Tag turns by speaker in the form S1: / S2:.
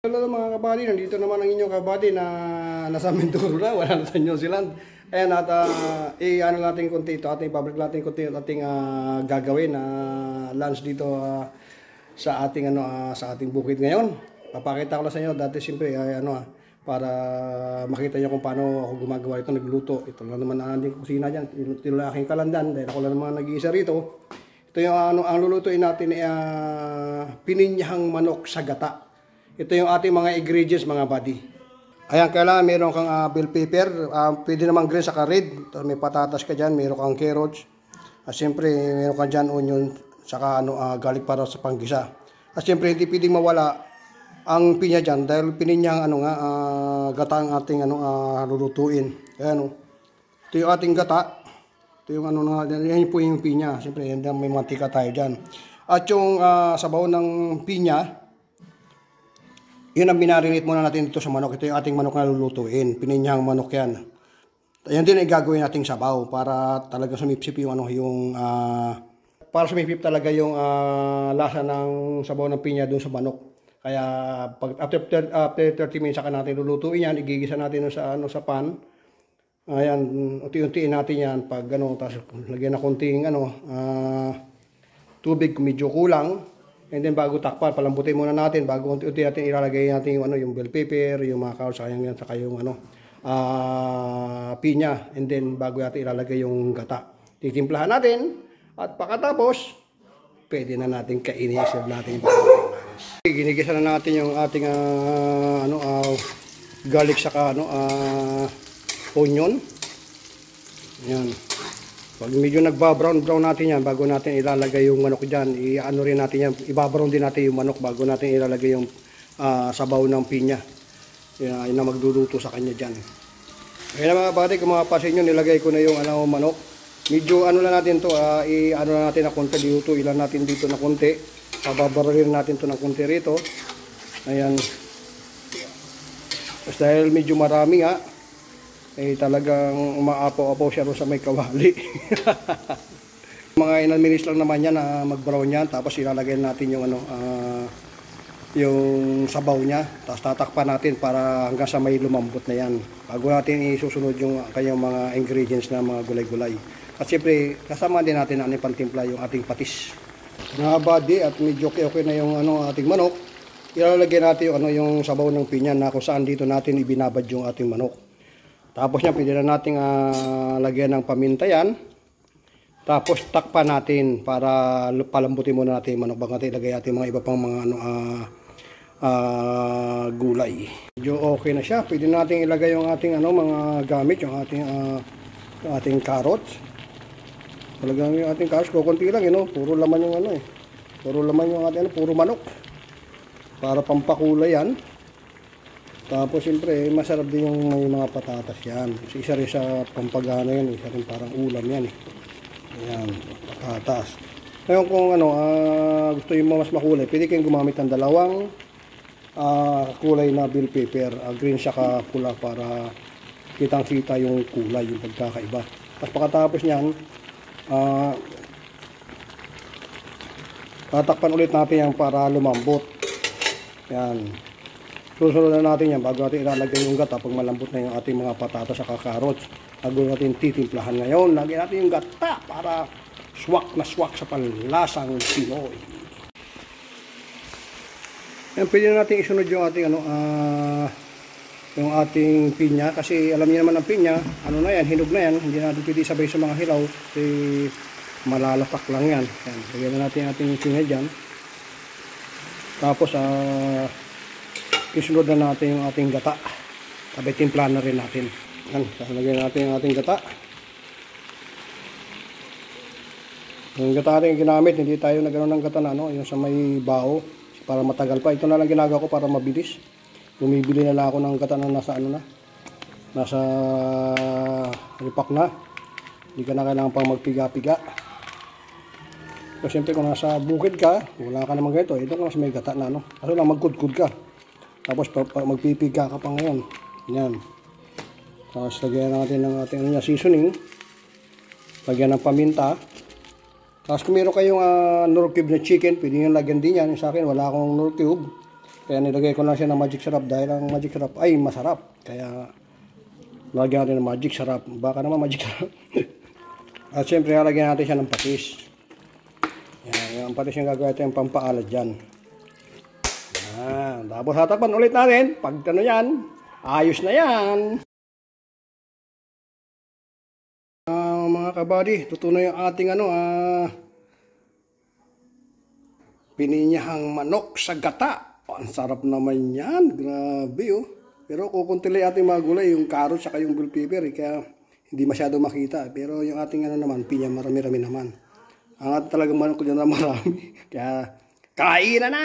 S1: Hello mga kabady, nandito naman ang inyong kabady na nasa Mindoro na, wala na sa New Zealand. Ayan at ano natin konti ito, ating public natin konti ating gagawin na lunch dito sa ating sa ating bukid ngayon. Papakita ko lang sa inyo dati siyempre para makita niyo kung paano ako gumagawa ito, nagluto. Ito lang naman ang ating kusina diyan. Ito lang aking kalandan dahil ako lang naman nag-iisa rito. Ito yung ang lulutuin natin pininyahang manok sa gata. Ito yung ating mga ingredients mga buddy. Ayan, kailangan meron kang bell pepper, pwede naman green saka red. May patatas ka dyan, meron kang carrots. At siyempre, meron kang dyan onion, saka garlic para sa panggisa. At siyempre, hindi pwedeng mawala ang pinya dyan dahil pininyang gata ang ating lulutuin. Ayan, ito yung ating gata. Ito yung yan po yung pinya. Siyempre, may mantika tayo dyan. At yung sabaw ng pinya, yun ang binarinate muna natin dito sa manok. Ito yung ating manok na lulutuin. Pininyang manok yan. Yan din ay gagawin nating sabaw para talaga sumipsip yung para sumipsip talaga yung lasa ng sabaw ng pinya doon sa manok. Kaya pag after 30 minutes saka natin lulutuin yan, igigisa natin sa pan. Ayan, unti-untiin natin yan pag tapos lagyan na konting tubig medyo kulang. And then bago takpan, palambutin muna natin bago unti-unti natin ilalagay natin yung bell pepper, yung mga carrots, saka yung pinya. And then bago natin ilalagay yung gata. Titimplahan natin at pagkatapos pwede na natin kainin yung natin. Ginigisa na natin yung ating garlic saka onion. Yan. Pag medyo nagba-brown natin yan, bago natin ilalagay yung manok dyan, rin natin yan, ibabrown din natin yung manok bago natin ilalagay yung sabaw ng pinya. Yan na magluluto sa kanya dyan. Kaya mga pare, kung mapapansin nyo, nilagay ko na yung manok. Medyo lang natin to, lang natin na konti dito, ilan natin dito na konti. Pababarin natin to ng konti rito. Ayan. Tapos dahil medyo marami talagang umaapaw-apaw siya rin sa may kawali. Mga ilang minutes lang naman yan na mag-brown yan. Tapos ilalagay natin yung yung sabaw niya. Tapos tatakpan natin para hanggang sa may lumambot na yan. Bago natin isusunod yung kanyang mga ingredients na mga gulay-gulay. At siyempre, kasama din natin ang pantimpla yung ating patis. Mga buddy, at medyo okay na yung ating manok. Ilalagay natin yung sabaw ng pinya na kung saan dito natin ibinabad yung ating manok. Tapos niya, pwede na natin lagyan ng paminta yan. Tapos takpan natin para palambutin muna natin yung manok bago natin ilagay natin mga iba pang mga gulay. Medyo okay na siya. Pwede natin ilagay yung ating mga gamit, yung ating carrots. Talagang yung ating carrots, kukunti lang, puro laman yung puro laman yung ating puro manok. Para pampakulay yan. Tapos siyempre masarap din yung may mga patatas yan. Kasi isa rin sa pampagana yan, isa rin parang ulam yan . Ayan, patatas. Ngayon kung gusto yung mas makulay, pwede kayong gumamit ng dalawang kulay na bell pepper, green saka pula para kitang-kita yung kulay, yung pagkakaiba. Tapos pagkatapos niyan, tatakpan ulit natin yan para lumambot. Yan. Susunod na natin yan bago natin ilalagay yung gata pag malambot na yung ating mga patatas at carrots. Bago natin titimplahan ngayon, lagyan natin yung gata para swak na swak sa panlasang Pinoy. Yan, pwede na natin isunod yung ating yung ating pinya kasi alam niyo naman ang pinya, na yan, hinog na yan, hindi natin pwede sabay sa mga hilaw kasi malalapak lang yan. Yan, lagyan na natin ating pinya dyan. Tapos isunod na natin yung ating gata. Sabay timplahan na rin natin. Yan, lalagyan natin yung ating gata. Yung gata natin ginamit, hindi tayo nagano ng gata na yung sa may bao para matagal pa. Ito na lang ginagawa ko para mabilis. Bumibili na lang ako ng gata na nasa nasa ripak na. Hindi ka na kailangan pang magpiga-piga. So siyempre kung nasa bukid ka, wala ka naman ganito. Ito kung nasa may gata na Kaso lang magkudkud ka. Tapos magpipiga ka pa ngayon. Yan. Tapos lagyan natin ng ating seasoning. Lagyan ng paminta. Tapos kung meron kayong nor cube na chicken, pwede nyo lagyan din yan. Sa akin, wala akong nor cube. Kaya nilagay ko lang siya ng magic syrup dahil ang magic syrup ay masarap. Kaya lagyan natin ng magic syrup. Baka naman magic syrup. At syempre lalagyan natin siya ng patis. Yan, yung patis yung gagawin ito yung pampaalad dyan. Yan. Tapos hatakpan ulit natin. Pag ano yan, ayos na yan. Mga kabady, tuto na yung ating pininyahang manok sa gata. Ang sarap naman yan. Grabe oh. Pero kukunti lang ating mga gulay, yung carrot saka yung bell pepper. Kaya hindi masyado makita. Pero yung ating naman, pinya marami-rami naman. Ang ating talagang manok ko dyan na marami. Kaya kain na!